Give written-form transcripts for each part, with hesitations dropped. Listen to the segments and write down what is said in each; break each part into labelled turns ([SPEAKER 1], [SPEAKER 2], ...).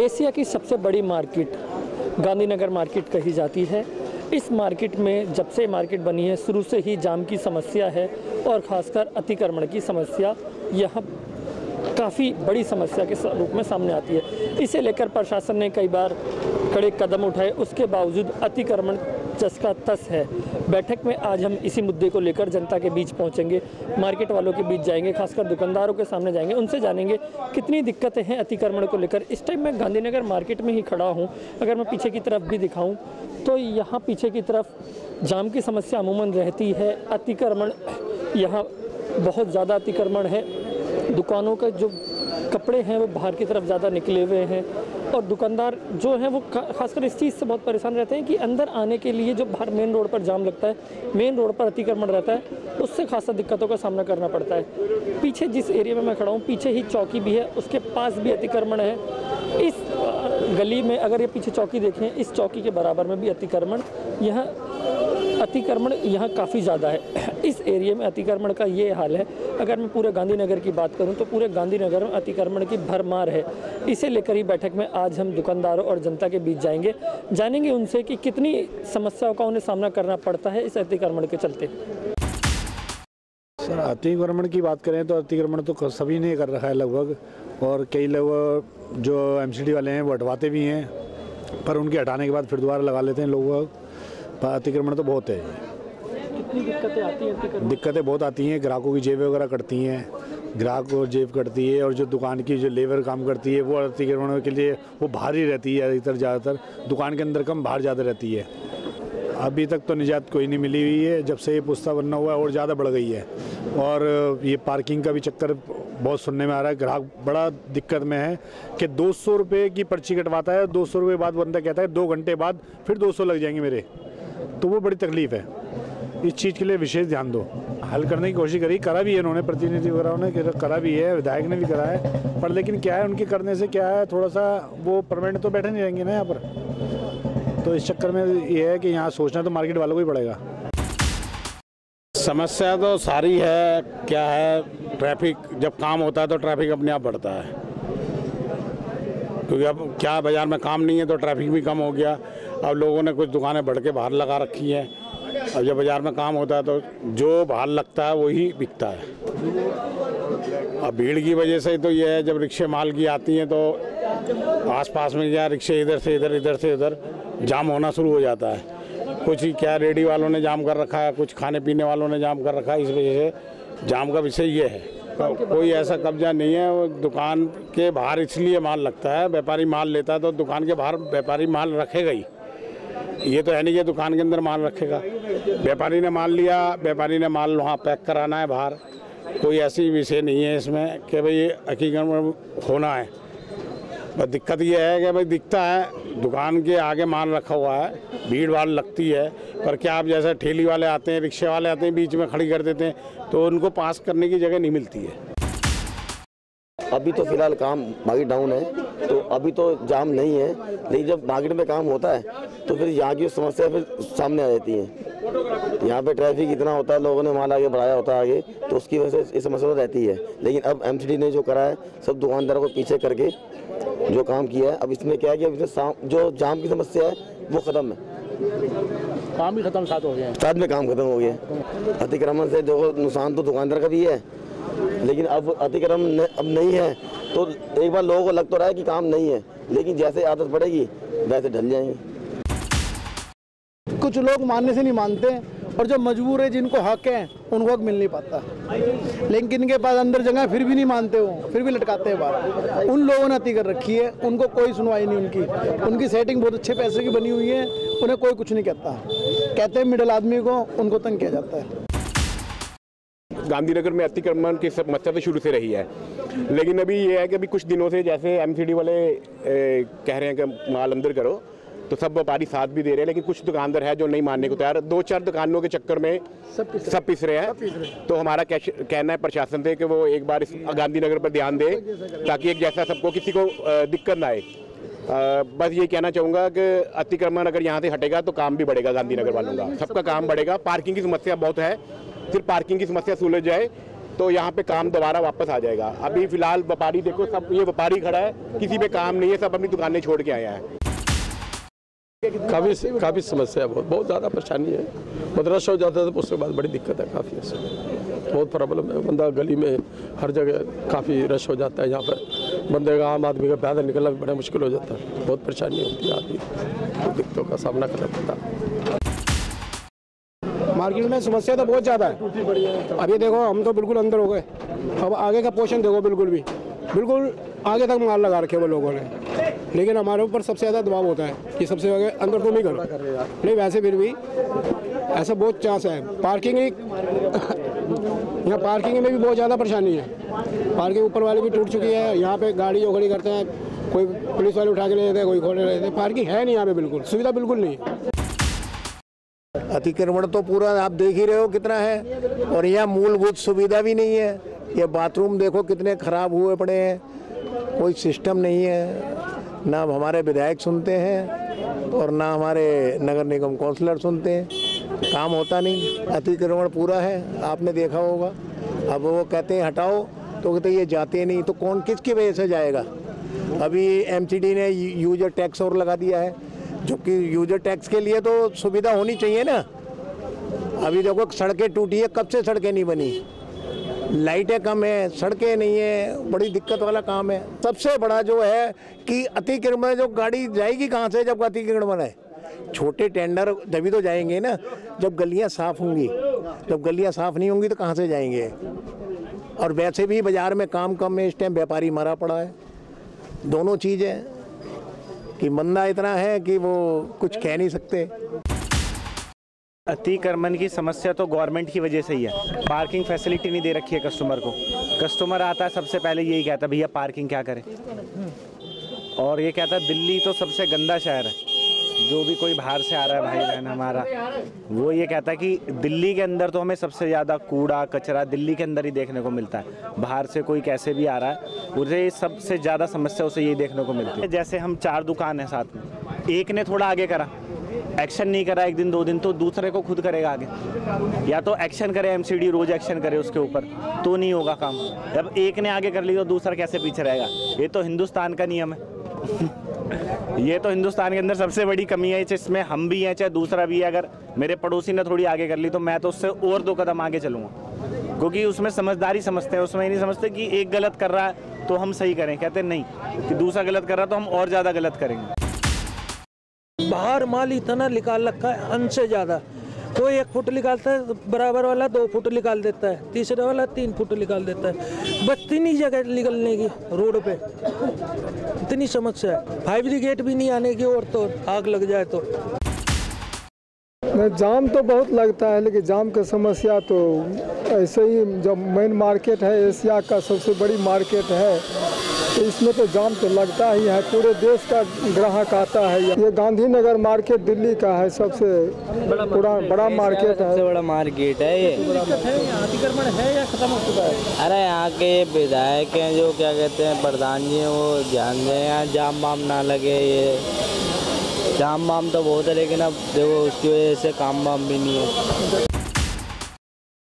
[SPEAKER 1] Asia की सबसे बड़ी मार्केट गांधीनगर मार्केट कही जाती है। इस मार्केट में जब से मार्केट बनी है शुरू से ही जाम की समस्या है और ख़ासकर अतिक्रमण की समस्या यहाँ काफ़ी बड़ी समस्या के रूप में सामने आती है। इसे लेकर प्रशासन ने कई बार कड़े कदम उठाए, उसके बावजूद अतिक्रमण जस का तस है। बैठक में आज हम इसी मुद्दे को लेकर जनता के बीच पहुंचेंगे, मार्केट वालों के बीच जाएंगे, खासकर दुकानदारों के सामने जाएंगे, उनसे जानेंगे कितनी दिक्कतें हैं अतिक्रमण को लेकर। इस टाइम मैं गांधीनगर मार्केट में ही खड़ा हूं। अगर मैं पीछे की तरफ भी दिखाऊं तो यहाँ पीछे की तरफ जाम की समस्या अमूमन रहती है। अतिक्रमण यहाँ बहुत ज़्यादा अतिक्रमण है। दुकानों के जो कपड़े हैं वो बाहर की तरफ ज़्यादा निकले हुए हैं और दुकानदार जो हैं वो खासकर इस चीज़ से बहुत परेशान रहते हैं कि अंदर आने के लिए जो बाहर मेन रोड पर जाम लगता है, मेन रोड पर अतिक्रमण रहता है, उससे खासा दिक्कतों का सामना करना पड़ता है। पीछे जिस एरिया में मैं खड़ा हूँ पीछे ही चौकी भी है, उसके पास भी अतिक्रमण है। इस गली में अगर ये पीछे चौकी देखें, इस चौकी के बराबर में भी अतिक्रमण यहाँ काफ़ी ज़्यादा है। इस एरिया में अतिक्रमण का ये हाल है। अगर मैं पूरे गांधीनगर की बात करूं तो पूरे गांधीनगर में अतिक्रमण की भरमार है। इसे लेकर ही बैठक में आज हम दुकानदारों और जनता के बीच जाएंगे, जानेंगे उनसे कि कितनी समस्याओं का उन्हें सामना करना पड़ता है इस अतिक्रमण के चलते।
[SPEAKER 2] सर, अतिक्रमण की बात करें तो अतिक्रमण तो सभी ने कर रखा है लगभग, और कई लोग जो एमसीडी वाले हैं वो हटवाते भी हैं, पर उनके हटाने के बाद फिर दोबारा लगा लेते हैं लोग। अतिक्रमण तो बहुत है।
[SPEAKER 1] कितनी दिक्कतें आती हैं?
[SPEAKER 2] दिक्कतें बहुत आती हैं। ग्राहकों की जेब वगैरह कटती हैं, ग्राहक को जेब कटती है, और जो दुकान की जो लेबर काम करती है वो अतिक्रमण के लिए वो बाहर ही रहती है। अधिकतर ज़्यादातर दुकान के अंदर कम, बाहर ज़्यादा रहती है। अभी तक तो निजात कोई नहीं मिली हुई है। जब से ये पुस्ता बनना हुआ है और ज़्यादा बढ़ गई है, और ये पार्किंग का भी चक्कर बहुत सुनने में आ रहा है। ग्राहक बड़ा दिक्कत में है कि 200 रुपये की पर्ची कटवाता है, 200 रुपये बाद बंदा कहता है 2 घंटे बाद फिर 200 लग जाएंगे मेरे, तो वो बड़ी तकलीफ़ है। इस चीज़ के लिए विशेष ध्यान दो। हल करने की कोशिश करा भी है इन्होंने, प्रतिनिधि वगैरह ने करा भी है, विधायक ने भी करा है, पर लेकिन क्या है उनके करने से क्या है, थोड़ा सा वो परमानेंट तो बैठे नहीं रहेंगे ना यहाँ पर। तो इस चक्कर में ये है कि यहाँ सोचना तो मार्केट वालों को ही पड़ेगा।
[SPEAKER 3] समस्या तो सारी है। क्या है, ट्रैफिक जब काम होता है तो ट्रैफिक अपने आप बढ़ता है, क्योंकि अब क्या बाज़ार में काम नहीं है तो ट्रैफिक भी कम हो गया। अब लोगों ने कुछ दुकानें बढ़ के बाहर लगा रखी हैं। अब जब बाज़ार में काम होता है तो जो बाहर लगता है वही बिकता है। अब भीड़ की वजह से तो ये है, जब रिक्शे माल की आती हैं तो आसपास में क्या रिक्शे इधर से इधर, इधर से उधर जाम होना शुरू हो जाता है। कुछ ही क्या रेडी वालों ने जाम कर रखा है, कुछ खाने पीने वालों ने जाम कर रखा है। इस वजह से जाम का विषय ये है। कोई ऐसा कब्जा नहीं है। वो दुकान के बाहर इसलिए माल लगता है, व्यापारी माल लेता है तो दुकान के बाहर व्यापारी माल रखेगा ही। ये तो है नहीं कि दुकान के अंदर माल रखेगा। व्यापारी ने माल लिया, व्यापारी ने माल वहाँ पैक कराना है बाहर। कोई ऐसी विषय नहीं है इसमें कि भाई अतिक्रमण होना है। बस दिक्कत ये है कि भाई दिखता है दुकान के आगे माल रखा हुआ है, भीड़ भाड़ लगती है, पर क्या आप जैसे ठेली वाले आते हैं, रिक्शे वाले आते हैं, बीच में खड़ी कर देते हैं, तो उनको पास करने की जगह नहीं मिलती है।
[SPEAKER 4] अभी तो फिलहाल काम मार्केट डाउन है, तो अभी तो जाम नहीं है, लेकिन जब मार्केट में काम होता है तो फिर यहाँ की समस्या फिर सामने आ जाती है। यहाँ पे ट्रैफिक इतना होता है, लोगों ने माल आगे बढ़ाया होता है आगे, तो उसकी वजह से ये समस्या तो रहती है। लेकिन अब एमसीडी ने जो करा है, सब दुकानदारों को पीछे करके जो काम किया है, अब इसमें क्या है कि जो जाम की समस्या है वो ख़त्म है।
[SPEAKER 2] काम भी खत्म, साथ हो गया,
[SPEAKER 4] साथ में काम खत्म हो गया। अतिक्रमण से देखो नुकसान तो दुकानदार का भी है, लेकिन अब अतिक्रमण अब नहीं है तो एक बार लोगों को लग तो रहा है कि काम नहीं है, लेकिन जैसे आदत पड़ेगी वैसे ढल जाएंगे।
[SPEAKER 5] कुछ लोग मानने से नहीं मानते, और जो मजबूर है, जिनको हक है, उनको हक मिल नहीं पाता। लेकिन इनके पास अंदर जगह फिर भी नहीं मानते हो, फिर भी लटकाते हैं बाहर। उन लोगों ने अति कर रखी है, उनको कोई सुनवाई नहीं। उनकी सेटिंग बहुत अच्छे पैसे की बनी हुई है, उन्हें कोई कुछ नहीं कहता। कहते हैं मिडिल आदमी को, उनको तंग किया जाता है।
[SPEAKER 6] गांधीनगर में अतिक्रमण की समस्या तो शुरू से रही है, लेकिन अभी ये है कि अभी कुछ दिनों से जैसे एमसीडी वाले कह रहे हैं कि माल अंदर करो, तो सब व्यापारी साथ भी दे रहे हैं, लेकिन कुछ दुकानदार है जो नहीं मानने को तैयार। 2-4 दुकानों के चक्कर में सब पिस रहे हैं। तो हमारा कहना है प्रशासन से कि वो एक बार इस गांधीनगर पर ध्यान दे, ताकि एक जैसा सबको किसी को दिक्कत ना आए। बस ये कहना चाहूँगा कि अतिक्रमण अगर यहाँ से हटेगा तो काम भी बढ़ेगा, गांधीनगर वालों का सबका काम बढ़ेगा। पार्किंग की समस्या बहुत है, सिर्फ पार्किंग की समस्या सुलझ जाए तो यहाँ पे काम दोबारा वापस आ जाएगा। अभी फिलहाल व्यापारी देखो, सब ये व्यापारी खड़ा है, किसी पे काम नहीं है, सब अपनी दुकानें छोड़ के आया है।
[SPEAKER 7] काफ़ी समस्या है, बहुत ज़्यादा परेशानी है। मदरसा हो जाता है तो उसके बाद बड़ी दिक्कत है, काफ़ी बहुत प्रॉब्लम है। बंदा गली में हर जगह काफ़ी रश हो जाता है, यहाँ पर बंदे का, आम आदमी का पैदल निकलना भी बड़ा मुश्किल हो जाता है। बहुत परेशानी होती है, आदमी को दिक्कतों का सामना करना पड़ता है।
[SPEAKER 8] मार्केट में समस्या तो बहुत ज़्यादा है। अभी देखो हम तो बिल्कुल अंदर हो गए, अब आगे का पोर्शन देखो, बिल्कुल आगे तक माल लगा रखे वो लोगों ने, लेकिन हमारे ऊपर सबसे ज़्यादा दबाव होता है कि सबसे आगे अंदर तो नहीं करो। नहीं, वैसे फिर भी ऐसा बहुत चांस है। पार्किंग यहाँ पार्किंग में भी बहुत ज़्यादा परेशानी है। पार्किंग ऊपर वाली भी टूट चुकी है, यहाँ पे गाड़ी जो खड़ी करते हैं, कोई पुलिस वाले उठा के ले जाते हैं, कोई खोलने ले जाते हैं। पार्किंग है नहीं यहाँ पे, बिल्कुल सुविधा बिल्कुल नहीं है।
[SPEAKER 9] अतिक्रमण तो पूरा आप देख ही रहे हो कितना है, और यहाँ मूलभूत सुविधा भी नहीं है। ये बाथरूम देखो कितने खराब हुए पड़े हैं, कोई सिस्टम नहीं है। ना हमारे विधायक सुनते हैं और ना हमारे नगर निगम काउंसलर सुनते हैं, काम होता नहीं। अतिक्रमण पूरा है, आपने देखा होगा। अब वो कहते हैं हटाओ, तो कहते ये जाते नहीं, तो कौन किसकी वजह से जाएगा। अभी एमसीडी ने यूजर टैक्स और लगा दिया है, जो कि यूजर टैक्स के लिए तो सुविधा होनी चाहिए ना। अभी देखो सड़कें टूटी है, कब से सड़कें नहीं बनी, लाइटें कम है, सड़कें नहीं है, बड़ी दिक्कत वाला काम है। सबसे बड़ा जो है कि अतिक्रमण, जो गाड़ी जाएगी कहाँ से जब अतिक्रमण है। छोटे टेंडर तभी तो जाएंगे ना जब गलियाँ साफ़ होंगी, जब गलियाँ साफ़ नहीं होंगी तो कहाँ से जाएंगे। और वैसे भी बाज़ार में काम कम है, इस टाइम व्यापारी मरा पड़ा है। दोनों चीज़ है कि मंदा इतना है कि वो कुछ कह नहीं सकते।
[SPEAKER 10] अतिक्रमण की समस्या तो गवर्नमेंट की वजह से ही है। पार्किंग फैसिलिटी नहीं दे रखी है कस्टमर को। कस्टमर आता है सबसे पहले यही कहता है भैया पार्किंग क्या करें, और ये कहता है दिल्ली तो सबसे गंदा शहर है। जो भी कोई बाहर से आ रहा है भाई बहन हमारा, वो ये कहता है कि दिल्ली के अंदर तो हमें सबसे ज़्यादा कूड़ा कचरा दिल्ली के अंदर ही देखने को मिलता है। बाहर से कोई कैसे भी आ रहा है, उसे सबसे ज़्यादा समस्या उसे यही देखने को मिलती है। जैसे हम 4 दुकान हैं साथ में, एक ने थोड़ा आगे करा, एक्शन नहीं करा 1 दिन 2 दिन, तो दूसरे को खुद करेगा आगे। या तो एक्शन करे एमसीडी, रोज एक्शन करे उसके ऊपर, तो नहीं होगा काम। जब एक ने आगे कर लिया तो दूसरा कैसे पीछे रहेगा। ये तो हिंदुस्तान का नियम है। ये तो हिंदुस्तान के अंदर सबसे बड़ी कमी है, इसमें हम भी हैं चाहे दूसरा भी है। अगर मेरे पड़ोसी ने थोड़ी आगे कर ली तो मैं तो उससे और 2 कदम आगे चलूँगा, क्योंकि उसमें समझदारी समझते हैं। उसमें ये नहीं समझते कि एक गलत कर रहा है तो हम सही करें, कहते नहीं कि दूसरा गलत कर रहा है तो हम और ज़्यादा गलत करेंगे।
[SPEAKER 11] बाहर माल इतना निकाल रखा है अन से ज़्यादा। कोई 1 फुट निकालता है, बराबर वाला 2 फुट निकाल देता है, तीसरे वाला 3 फुट निकाल देता है। बचती नहीं जगह निकलने की रोड पे, इतनी समस्या है। 5 ब्रिगेड भी नहीं आने की, और तो आग लग जाए तो।
[SPEAKER 12] जाम तो बहुत लगता है, लेकिन जाम की समस्या तो ऐसे ही, जब मेन मार्केट है एशिया का सबसे बड़ी मार्केट है, तो इसमें तो जाम तो लगता ही है। पूरे देश का ग्राहक आता है। ये गांधीनगर मार्केट दिल्ली का है, सबसे बड़ा मार्केट है,
[SPEAKER 13] सबसे बड़ा मार्केट है ये।
[SPEAKER 11] अतिक्रमण है या खत्म हो चुका है?
[SPEAKER 13] अरे यहाँ के विधायक हैं जो क्या कहते हैं प्रधान जी, वो ध्यान दें यहाँ जाम वाम ना लगे। ये जाम वाम तो बहुत है, लेकिन अब देखो उसकी वजह से काम वाम भी नहीं है।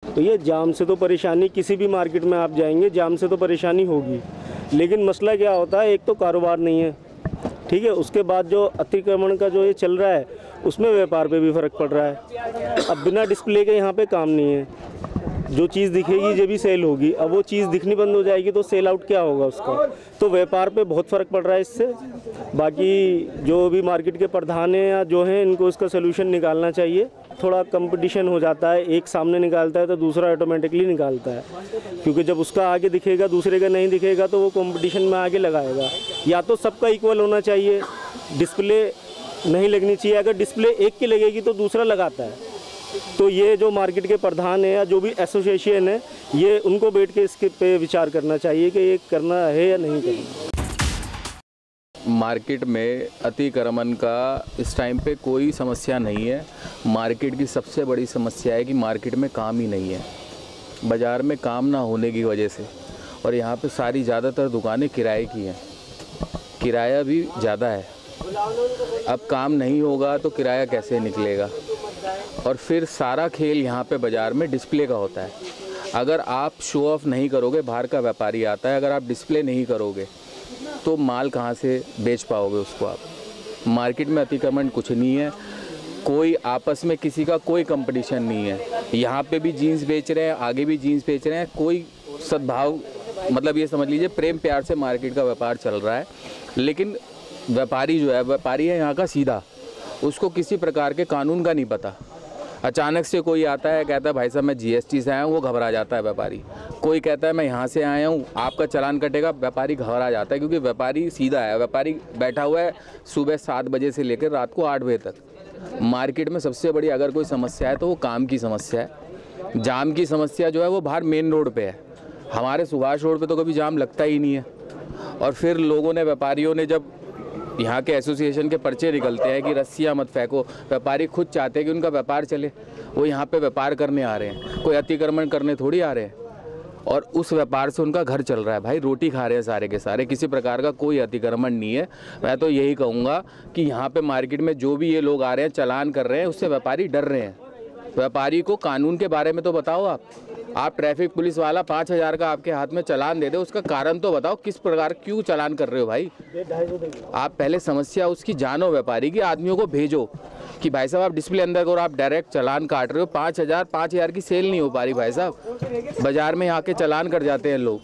[SPEAKER 14] तो ये जाम से तो परेशानी, किसी भी मार्केट में आप जाएंगे जाम से तो परेशानी होगी। लेकिन मसला क्या होता है, एक तो कारोबार नहीं है, ठीक है, उसके बाद जो अतिक्रमण का जो ये चल रहा है उसमें व्यापार पे भी फ़र्क पड़ रहा है। अब बिना डिस्प्ले के यहाँ पे काम नहीं है, जो चीज़ दिखेगी ये भी सेल होगी। अब वो चीज़ दिखनी बंद हो जाएगी तो सेल आउट क्या होगा उसका, तो व्यापार पे बहुत फ़र्क पड़ रहा है इससे। बाकी जो भी मार्केट के प्रधान हैं या जो हैं, इनको इसका सलूशन निकालना चाहिए। थोड़ा कंपटीशन हो जाता है, एक सामने निकालता है तो दूसरा ऑटोमेटिकली निकालता है, क्योंकि जब उसका आगे दिखेगा दूसरे का नहीं दिखेगा तो वो कंपटीशन में आगे लगाएगा। या तो सबका इक्वल होना चाहिए, डिस्प्ले नहीं लगनी चाहिए। अगर डिस्प्ले एक की लगेगी तो दूसरा लगाता है। तो ये जो मार्केट के प्रधान है या जो भी एसोसिएशन है, ये उनको बैठ के इसके पे विचार करना चाहिए कि ये करना है या नहीं करना।
[SPEAKER 15] मार्केट में अतिक्रमण का इस टाइम पे कोई समस्या नहीं है। मार्केट की सबसे बड़ी समस्या है कि मार्केट में काम ही नहीं है, बाज़ार में काम ना होने की वजह से। और यहाँ पे सारी ज़्यादातर दुकानें किराए की हैं, किराया भी ज़्यादा है। अब काम नहीं होगा तो किराया कैसे निकलेगा। और फिर सारा खेल यहाँ पे बाज़ार में डिस्प्ले का होता है। अगर आप शो ऑफ नहीं करोगे, बाहर का व्यापारी आता है, अगर आप डिस्प्ले नहीं करोगे तो माल कहाँ से बेच पाओगे उसको आप। मार्केट में अतिक्रमण कुछ नहीं है, कोई आपस में किसी का कोई कंपटीशन नहीं है। यहाँ पे भी जीन्स बेच रहे हैं, आगे भी जीन्स बेच रहे हैं, कोई सद्भाव, मतलब ये समझ लीजिए प्रेम प्यार से मार्केट का व्यापार चल रहा है। लेकिन व्यापारी जो है, व्यापारी है यहाँ का सीधा, उसको किसी प्रकार के कानून का नहीं पता। अचानक से कोई आता है, कहता है भाई साहब मैं जीएसटी से आया हूँ, वो घबरा जाता है व्यापारी। कोई कहता है मैं यहाँ से आया हूँ, आपका चालान कटेगा, व्यापारी घबरा जाता है, क्योंकि व्यापारी सीधा है। व्यापारी बैठा हुआ है सुबह 7 बजे से लेकर रात को 8 बजे तक। मार्केट में सबसे बड़ी अगर कोई समस्या है तो वो काम की समस्या है। जाम की समस्या जो है वो बाहर मेन रोड पे है, हमारे सुभाष रोड पे तो कभी जाम लगता ही नहीं है। और फिर लोगों ने, व्यापारियों ने, जब यहाँ के एसोसिएशन के पर्चे निकलते हैं कि रस्सियाँ मत फेंको, व्यापारी खुद चाहते हैं कि उनका व्यापार चले, वो यहाँ पे व्यापार करने आ रहे हैं, कोई अतिक्रमण करने थोड़ी आ रहे हैं। और उस व्यापार से उनका घर चल रहा है, भाई रोटी खा रहे हैं सारे के सारे, किसी प्रकार का कोई अतिक्रमण नहीं है। मैं तो यही कहूँगा कि यहाँ पे मार्केट में जो भी ये लोग आ रहे हैं, चालान कर रहे हैं, उससे व्यापारी डर रहे हैं। व्यापारी को कानून के बारे में तो बताओ। आप ट्रैफिक पुलिस वाला 5,000 का आपके हाथ में चालान दे दे, उसका कारण तो बताओ, किस प्रकार क्यों चालान कर रहे हो भाई। आप पहले समस्या उसकी जानो, व्यापारी की, आदमियों को भेजो कि भाई साहब आप डिस्प्ले अंदर करो, आप डायरेक्ट चालान काट रहे हो। 5,000 की सेल नहीं हो पा रही भाई साहब, बाजार में आके चालान कर जाते हैं लोग।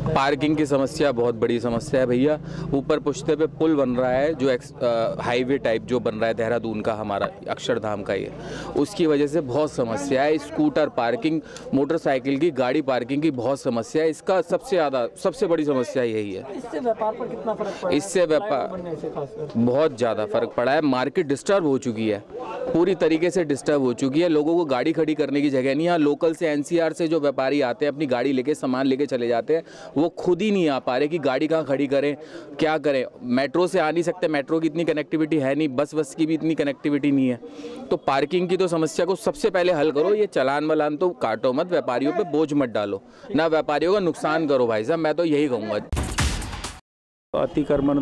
[SPEAKER 15] पार्किंग की समस्या बहुत बड़ी समस्या है भैया। ऊपर पुश्ते पे पुल बन रहा है, जो हाईवे टाइप जो बन रहा है देहरादून का, हमारा अक्षरधाम का, ये उसकी वजह से बहुत समस्या है। स्कूटर पार्किंग, मोटरसाइकिल की, गाड़ी पार्किंग की बहुत समस्या है। इसका सबसे बड़ी समस्या यही है।
[SPEAKER 1] इससे व्यापार पर कितना फर्क पड़ा?
[SPEAKER 15] इससे व्यापार बहुत ज़्यादा फर्क पड़ा है। मार्केट डिस्टर्ब हो चुकी है, पूरी तरीके से डिस्टर्ब हो चुकी है। लोगों को गाड़ी खड़ी करने की जगह नहीं। यहाँ लोकल से, एनसीआर से जो व्यापारी आते हैं, अपनी गाड़ी लेके सामान लेके चले जाते हैं, वो खुद ही नहीं आ पा रहे कि गाड़ी कहाँ खड़ी करें, क्या करें। मेट्रो से आ नहीं सकते, मेट्रो की इतनी कनेक्टिविटी है नहीं, बस की भी इतनी कनेक्टिविटी नहीं है। तो पार्किंग की तो समस्या को सबसे पहले हल करो। ये चालान वालान तो काटो मत, व्यापारियों पे बोझ मत डालो, ना व्यापारियों का नुकसान करो भाई साहब, मैं तो यही कहूँगा।
[SPEAKER 16] अतिक्रमण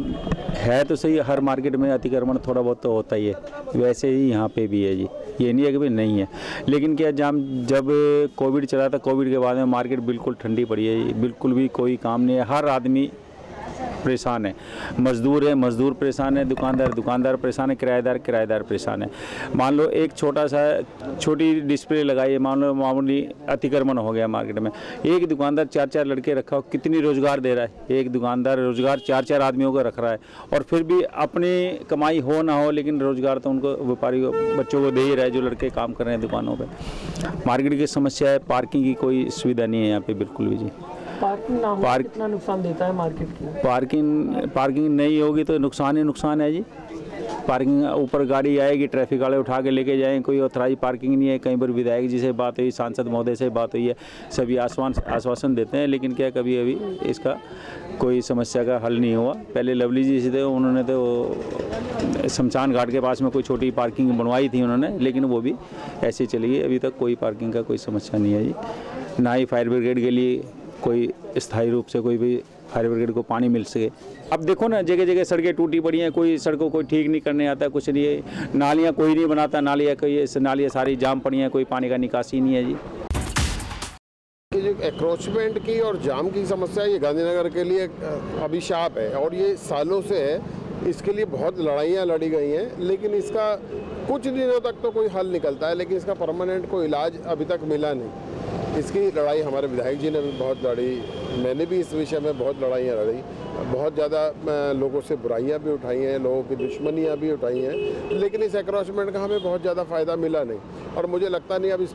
[SPEAKER 16] है तो सही, हर मार्केट में अतिक्रमण थोड़ा बहुत तो होता ही है, वैसे ही यहाँ पे भी है जी, ये नहीं है कि भाई नहीं है। लेकिन क्या जब कोविड चला था, कोविड के बाद में मार्केट बिल्कुल ठंडी पड़ी है, बिल्कुल भी कोई काम नहीं है, हर आदमी परेशान है। मजदूर परेशान है, दुकानदार परेशान है, किराएदार परेशान है। मान लो एक छोटी डिस्प्ले लगाई है, मान लो मामूली अतिक्रमण हो गया मार्केट में, एक दुकानदार 4 लड़के रखा हो, कितनी रोजगार दे रहा है। एक दुकानदार रोजगार 4 आदमियों को रख रहा है, और फिर भी अपनी कमाई हो ना हो, लेकिन रोजगार तो उनको, व्यापारी को, बच्चों को दे ही रहा है, जो लड़के काम कर रहे हैं दुकानों पर। मार्केट की समस्या है, पार्किंग की कोई सुविधा नहीं है यहाँ पे बिल्कुल भी जी।
[SPEAKER 1] पार्किंग ना हो कितना नुकसान देता है मार्केट की?
[SPEAKER 16] पार्किंग नहीं होगी तो नुकसान ही नुकसान है जी। पार्किंग, ऊपर गाड़ी आएगी, ट्रैफिक वाले उठा के लेके जाएंगे, कोई ऑथराइज पार्किंग नहीं है। कई बार विधायक जी से बात हुई, सांसद महोदय से बात हुई है, सभी आश्वासन देते हैं, लेकिन क्या कभी अभी इसका कोई समस्या का हल नहीं हुआ। पहले लवली जी से थे, उन्होंने तो शमशान घाट के पास में कोई छोटी पार्किंग बनवाई थी उन्होंने, लेकिन वो भी ऐसे चली गई। अभी तक कोई पार्किंग का कोई समस्या नहीं है जी। ना ही फायर ब्रिगेड के लिए कोई स्थायी रूप से कोई भी फायर ब्रिगेड को पानी मिल सके। अब देखो ना, जगह जगह सड़कें टूटी पड़ी हैं, कोई सड़कों को ठीक नहीं करने आता, कुछ नहीं है। नालियाँ कोई नहीं बनाता, नालियाँ सारी जाम पड़ी हैं, कोई पानी का निकासी नहीं है जी।
[SPEAKER 17] जो एक्रोचमेंट की और जाम की समस्या, ये गांधीनगर के लिए अभिशाप है और ये सालों से है। इसके लिए बहुत लड़ाइयाँ लड़ी गई हैं, लेकिन इसका कुछ दिनों तक तो कोई हल निकलता है, लेकिन इसका परमानेंट कोई इलाज अभी तक मिला नहीं। इसकी लड़ाई हमारे विधायक जी ने भी बहुत लड़ी, मैंने भी इस विषय में बहुत लड़ाइयाँ लड़ी, बहुत ज़्यादा लोगों से बुराइयाँ भी उठाई हैं, लोगों की दुश्मनियाँ भी उठाई हैं, लेकिन इस एक्रोचमेंट का हमें बहुत ज़्यादा फ़ायदा मिला नहीं। और मुझे लगता नहीं अब इस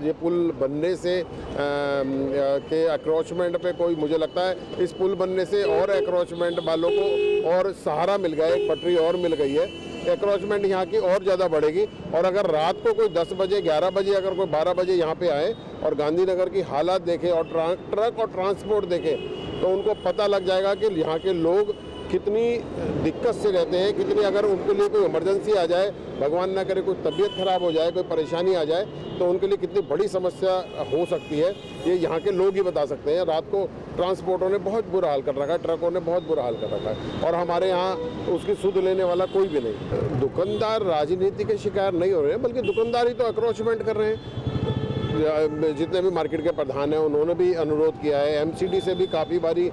[SPEAKER 17] ये पुल बनने से के एक्रोचमेंट पे कोई, मुझे लगता है इस पुल बनने से और एक्रोचमेंट वालों को और सहारा मिल गया, एक पटरी और मिल गई है। एक्रोचमेंट यहाँ की और ज़्यादा बढ़ेगी। और अगर रात को कोई 10 बजे 11 बजे, अगर कोई 12 बजे यहाँ पे आए और गांधीनगर की हालात देखें और ट्रक और ट्रांसपोर्ट देखें, तो उनको पता लग जाएगा कि यहाँ के लोग कितनी दिक्कत से रहते हैं, कितनी, अगर उनके लिए कोई इमरजेंसी आ जाए, भगवान ना करे कोई तबीयत खराब हो जाए, कोई परेशानी आ जाए, तो उनके लिए कितनी बड़ी समस्या हो सकती है, ये यहाँ के लोग ही बता सकते हैं। रात को ट्रांसपोर्टरों ने बहुत बुरा हाल कर रखा है, ट्रकों ने बहुत बुरा हाल कर रखा है, और हमारे यहाँ उसकी सुध लेने वाला कोई भी नहीं। दुकानदार राजनीति के शिकार नहीं हो रहे हैं, बल्कि दुकानदार ही तो अक्रोचमेंट कर रहे हैं। जितने भी मार्केट के प्रधान हैं उन्होंने भी अनुरोध किया है। एमसीडी से भी काफ़ी बारी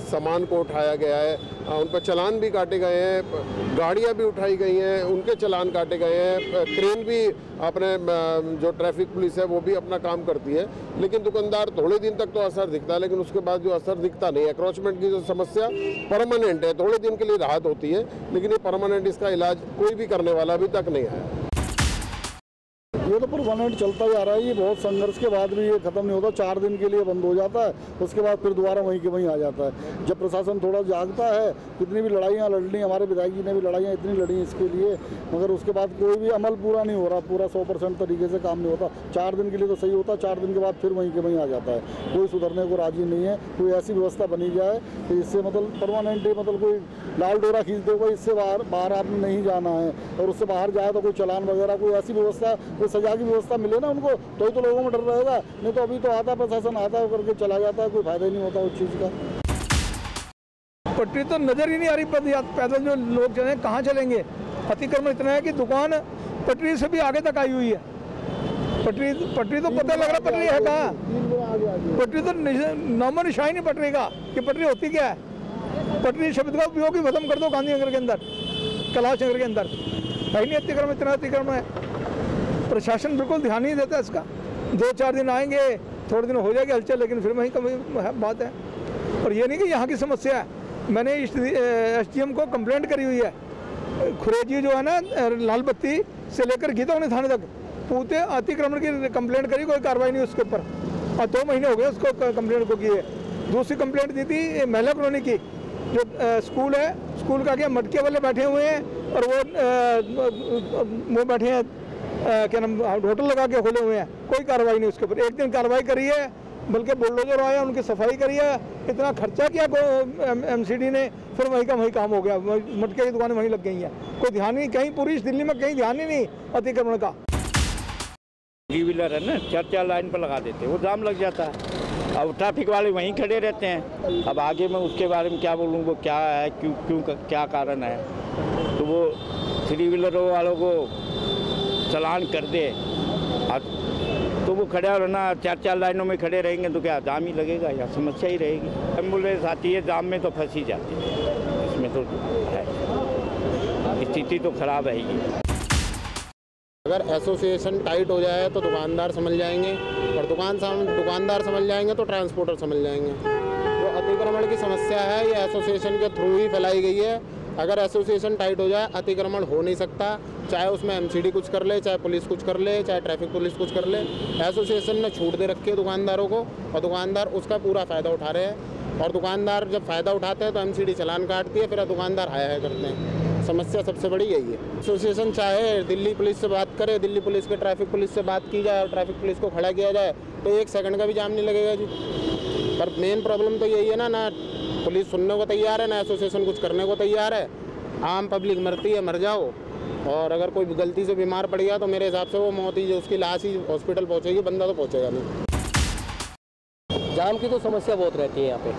[SPEAKER 17] सामान को उठाया गया है, उन पर चालान भी काटे गए हैं, गाड़ियां भी उठाई गई हैं, उनके चालान काटे गए हैं, क्रेन भी अपने जो ट्रैफिक पुलिस है वो भी अपना काम करती है। लेकिन दुकानदार थोड़े दिन तक तो असर दिखता है, लेकिन उसके बाद जो असर दिखता नहीं है। एंक्रोचमेंट की जो समस्या परमानेंट है, थोड़े दिन के लिए राहत होती है, लेकिन ये परमानेंट इसका इलाज कोई भी करने वाला अभी तक नहीं आया।
[SPEAKER 5] ये तो परमानेंट चलता जा रहा है। ये बहुत संघर्ष के बाद भी ये खत्म नहीं होता। 4 दिन के लिए बंद हो जाता है, उसके बाद फिर दोबारा वहीं के वहीं आ जाता है। जब प्रशासन थोड़ा जागता है, कितनी भी लड़ाइयाँ लड़ ली, हमारे विधायक जी ने भी लड़ाइयाँ इतनी लड़ी इसके लिए, मगर उसके बाद कोई भी अमल पूरा नहीं हो रहा, पूरा 100% तरीके से काम नहीं होता। 4 दिन के लिए तो सही होता, 4 दिन के बाद फिर वहीं के वहीं आ जाता है। कोई सुधरने को राजी नहीं है। कोई ऐसी व्यवस्था बनी जाए कि इससे मतलब परमानेंट मतलब कोई लाल डोरा खींच दे, कोई इससे बाहर आपने नहीं जाना है, और उससे बाहर जाए तो कोई चालान वगैरह, कोई ऐसी व्यवस्था, कोई सजा की व्यवस्था मिले ना उनको, तो ही तो लोगों में डर रहेगा। नहीं तो अभी तो आता प्रशासन आता है करके चला जाता है, कोई फायदा ही नहीं होता उस चीज़ का।
[SPEAKER 11] पटरी तो नजर ही नहीं आ रही, पैदल जो लोग चले कहाँ चलेंगे। अतिक्रमण इतना है कि दुकान पटरी से भी आगे तक आई हुई है। पटरी तो पता लग रहा पटरी है कहाँ, पटरी तो नामो निशान नहीं पटरी का कि पटरी होती क्या है। पटरी शब्द का उपयोग ही खत्म कर दो गांधीनगर के अंदर, कैलाश नगर के अंदर। कहीं नहीं अतिक्रमण, इतना अतिक्रमण है। प्रशासन बिल्कुल ध्यान नहीं देता इसका। 2-4 दिन आएंगे, थोड़े दिन हो जाएगी हलचल, लेकिन फिर वहीं कमी बात है। और ये नहीं कि यहाँ की समस्या है। मैंने SDM को कंप्लेंट करी हुई है। खुरेजी जो है ना, लाल बत्ती से लेकर गीतावनी थाने तक पूरे अतिक्रमण की कंप्लेंट करी, कोई कार्रवाई नहीं उसके ऊपर। और 2 महीने हो गए उसको कंप्लेंट को किए। दूसरी कंप्लेंट दी थी महिला कॉलोनी की, जो स्कूल है, स्कूल का क्या मटके वाले बैठे हुए हैं, और वो बैठे हैं क्या नाम होटल लगा के खोले हुए हैं। कोई कार्रवाई नहीं उसके ऊपर। एक दिन कार्रवाई करी है, बल्कि बुलडोजर आया, उनकी सफाई करी है, इतना खर्चा किया MCD ने, फिर वहीं का वहीं काम हो गया। मटके की दुकानें वहीं लग गई हैं। कोई ध्यान नहीं, कहीं पूरी दिल्ली में कहीं ध्यान ही नहीं अतिक्रमण का।
[SPEAKER 18] थ्री व्हीलर है ना, 4 लाइन पर लगा देते, वो जाम लग जाता है। अब ट्रैफिक वाले वहीं खड़े रहते हैं। अब आगे मैं उसके बारे में क्या बोलूँ, वो क्या है, क्यों क्या कारण है। तो वो 3 व्हीलरों वालों को चालान कर दे, तो वो खड़े और ना 4 लाइनों में खड़े रहेंगे तो क्या जाम ही लगेगा या समस्या ही रहेगी। एम्बुलेंस आती है, जाम में तो फंस ही जाती है। इसमें तो है, स्थिति तो खराब है ही।
[SPEAKER 17] अगर एसोसिएशन टाइट हो जाए तो दुकानदार समझ जाएंगे, और दुकानदार समझ जाएंगे तो ट्रांसपोर्टर समझ जाएंगे। जो अतिक्रमण की समस्या है ये एसोसिएशन के थ्रू ही फैलाई गई है। अगर एसोसिएशन टाइट हो जाए अतिक्रमण हो नहीं सकता, चाहे उसमें MCD कुछ कर ले, चाहे पुलिस कुछ कर ले, चाहे ट्रैफिक पुलिस कुछ कर ले। एसोसिएशन ने छूट दे रखी है दुकानदारों को, और दुकानदार उसका पूरा फ़ायदा उठा रहे हैं। और दुकानदार जब फ़ायदा उठाते हैं तो MCD चालान काटती है, फिर दुकानदार हाय करते हैं। समस्या सबसे बड़ी यही है। एसोसिएशन चाहे दिल्ली पुलिस से बात करे, दिल्ली पुलिस के ट्रैफिक पुलिस से बात की जाए और ट्रैफिक पुलिस को खड़ा किया जाए, तो 1 सेकंड का भी जाम नहीं लगेगा जी। पर मेन प्रॉब्लम तो यही है ना पुलिस सुनने को तैयार है, ना एसोसिएशन कुछ करने को तैयार है। आम पब्लिक मरती है, मर जाओ, और अगर कोई गलती से बीमार पड़ गया तो मेरे हिसाब से वो मौत ही, जो उसकी लाश ही हॉस्पिटल पहुंचेगी, बंदा तो पहुंचेगा नहीं।
[SPEAKER 19] जाम की तो समस्या बहुत रहती है यहाँ पे।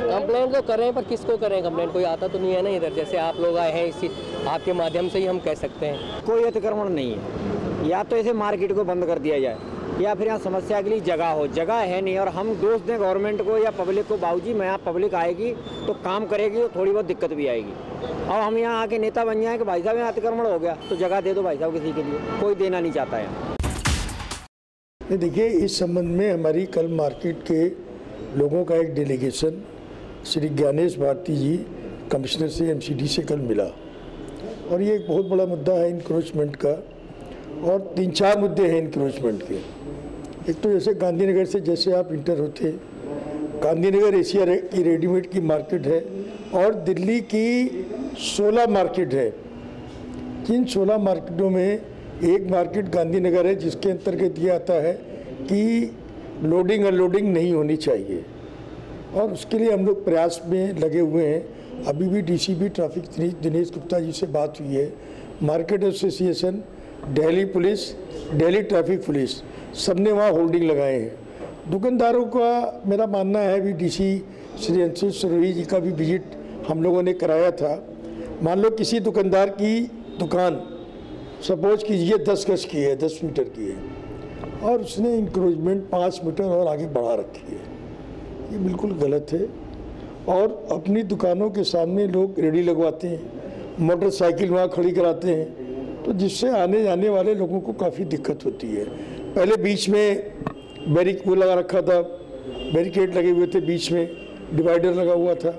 [SPEAKER 19] कंप्लेंट तो करें, पर किसको करें कंप्लेंट, कोई आता तो नहीं है ना इधर। जैसे आप लोग आए हैं, इसी आपके माध्यम से ही हम कह सकते हैं।
[SPEAKER 20] कोई अतिक्रमण नहीं है। या तो ऐसे मार्केट को बंद कर दिया जाए, या फिर यहाँ समस्या के लिए जगह हो, जगह है नहीं, और हम दोष दें गवर्नमेंट को या पब्लिक को, बाबूजी मैं यहाँ पब्लिक आएगी तो काम करेगी, तो थोड़ी बहुत दिक्कत भी आएगी। और हम यहाँ आके नेता बन जाए कि भाई साहब यहाँ अतिक्रमण हो गया तो जगह दे दो भाई साहब किसी के लिए, कोई देना नहीं चाहता है।
[SPEAKER 21] देखिए, इस संबंध में हमारी कल मार्केट के लोगों का एक डेलीगेशन श्री ज्ञानेश भारती जी कमिश्नर से MCD से कल मिला, और ये एक बहुत बड़ा मुद्दा है इंक्रोचमेंट का, और 3-4 मुद्दे हैं इंक्रोचमेंट के। एक तो जैसे गांधीनगर से जैसे आप इंटर होते, गांधीनगर एशिया की रेडीमेड की मार्केट है, और दिल्ली की 16 मार्केट है। जिन 16 मार्केटों में एक मार्केट गांधीनगर है, जिसके अंतर्गत ये आता है कि लोडिंग अनलोडिंग नहीं होनी चाहिए, और उसके लिए हम लोग प्रयास में लगे हुए हैं। अभी भी DCP ट्रैफिक दिनेश गुप्ता जी से बात हुई है। Market association, Delhi police, Delhi traffic police, सबने वहाँ होल्डिंग लगाए हैं। दुकानदारों का मेरा मानना है भी DC श्री अंशुल सरोही जी का भी विजिट हम लोगों ने कराया था। मान लो किसी दुकानदार की दुकान सपोज कीजिए 10 गज की है, 10 मीटर की है, और उसने इंक्रोचमेंट 5 मीटर और आगे बढ़ा रखी है। ये बिल्कुल गलत है। और अपनी दुकानों के सामने लोग रेडी लगवाते हैं, मोटरसाइकिल वहाँ खड़ी कराते हैं, तो जिससे आने जाने वाले लोगों को काफ़ी दिक्कत होती है। पहले बीच में वो लगा रखा था, बैरिकेड लगे हुए थे, बीच में डिवाइडर लगा हुआ था।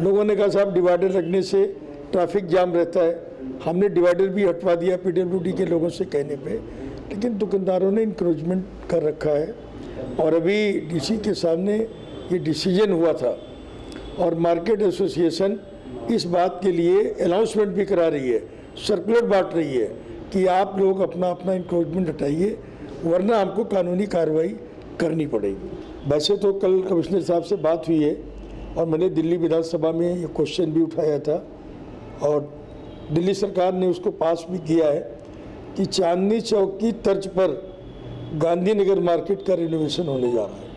[SPEAKER 21] लोगों ने कहा साहब डिवाइडर लगने से ट्रैफिक जाम रहता है, हमने डिवाइडर भी हटवा दिया PWD के लोगों से कहने पे, लेकिन दुकानदारों ने इंक्रोचमेंट कर रखा है। और अभी DC के सामने ये डिसीजन हुआ था और मार्केट एसोसिएशन इस बात के लिए अनाउंसमेंट भी करा रही है, सर्कुलर बांट रही है कि आप लोग अपना अपना इंक्रोचमेंट हटाइए, वरना हमको कानूनी कार्रवाई करनी पड़ेगी। वैसे तो कल कमिश्नर साहब से बात हुई है और मैंने दिल्ली विधानसभा में ये क्वेश्चन भी उठाया था और दिल्ली सरकार ने उसको पास भी किया है कि चांदनी चौक की तर्ज पर गांधीनगर मार्केट का रिनोवेशन होने जा रहा है।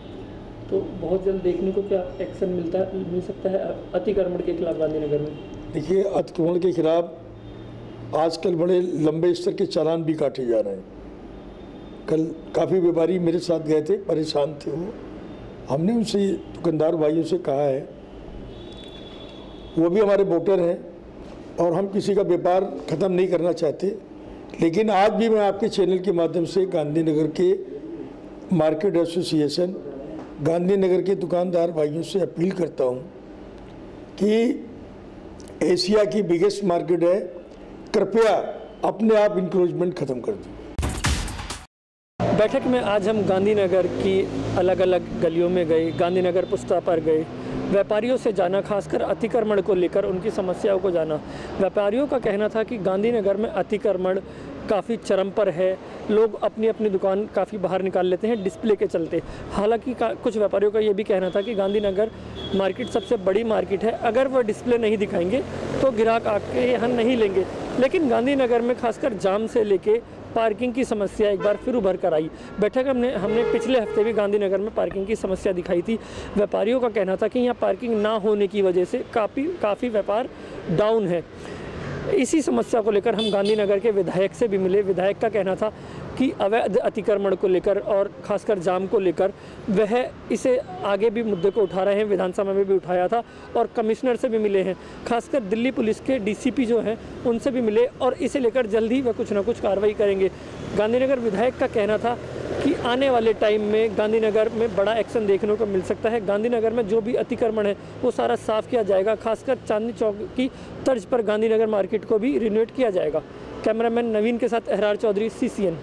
[SPEAKER 1] तो बहुत जल्द देखने को क्या एक्शन मिल सकता है अतिक्रमण के खिलाफ गांधीनगर में? देखिए,
[SPEAKER 21] अतिक्रमण के खिलाफ आजकल बड़े लंबे स्तर के चालान भी काटे जा रहे हैं। कल काफ़ी व्यापारी मेरे साथ गए थे, परेशान थे वो। हमने उनसे दुकानदार भाइयों से कहा है, वो भी हमारे वोटर हैं और हम किसी का व्यापार ख़त्म नहीं करना चाहते, लेकिन आज भी मैं आपके चैनल के माध्यम से गांधीनगर के मार्केट एसोसिएशन, गांधीनगर के दुकानदार भाइयों से अपील करता हूं कि एशिया की बिगेस्ट मार्केट है, कृपया अपने आप इंक्रोचमेंट ख़त्म कर दें।
[SPEAKER 1] बैठक में आज हम गांधीनगर की अलग अलग गलियों में गए, गांधीनगर पुस्ता पर गए, व्यापारियों से जाना, खासकर अतिक्रमण को लेकर उनकी समस्याओं को जाना। व्यापारियों का कहना था कि गांधीनगर में अतिक्रमण काफ़ी चरम पर है, लोग अपनी अपनी दुकान काफ़ी बाहर निकाल लेते हैं डिस्प्ले के चलते। हालांकि कुछ व्यापारियों का ये भी कहना था कि गांधीनगर मार्केट सबसे बड़ी मार्केट है, अगर वह डिस्प्ले नहीं दिखाएंगे तो ग्राहक आके यहाँ नहीं लेंगे। लेकिन गांधीनगर में खासकर जाम से लेके पार्किंग की समस्या एक बार फिर उभर कर आई। बैठक हमने पिछले हफ्ते भी गांधीनगर में पार्किंग की समस्या दिखाई थी। व्यापारियों का कहना था कि यहाँ पार्किंग ना होने की वजह से काफ़ी व्यापार डाउन है। इसी समस्या को लेकर हम गांधीनगर के विधायक से भी मिले। विधायक का कहना था कि अवैध अतिक्रमण को लेकर और खासकर जाम को लेकर वह इसे आगे भी मुद्दे को उठा रहे हैं, विधानसभा में भी उठाया था और कमिश्नर से भी मिले हैं, खासकर दिल्ली पुलिस के DCP जो हैं उनसे भी मिले और इसे लेकर जल्द ही वह कुछ ना कुछ कार्रवाई करेंगे। गांधीनगर विधायक का कहना था कि आने वाले टाइम में गांधीनगर में बड़ा एक्शन देखने को मिल सकता है। गांधीनगर में जो भी अतिक्रमण है वो सारा साफ़ किया जाएगा, खासकर चांदनी चौक की तर्ज पर गांधीनगर मार्केट को भी रिनोवेट किया जाएगा। कैमरामैन नवीन के साथ अहरार चौधरी, CCN।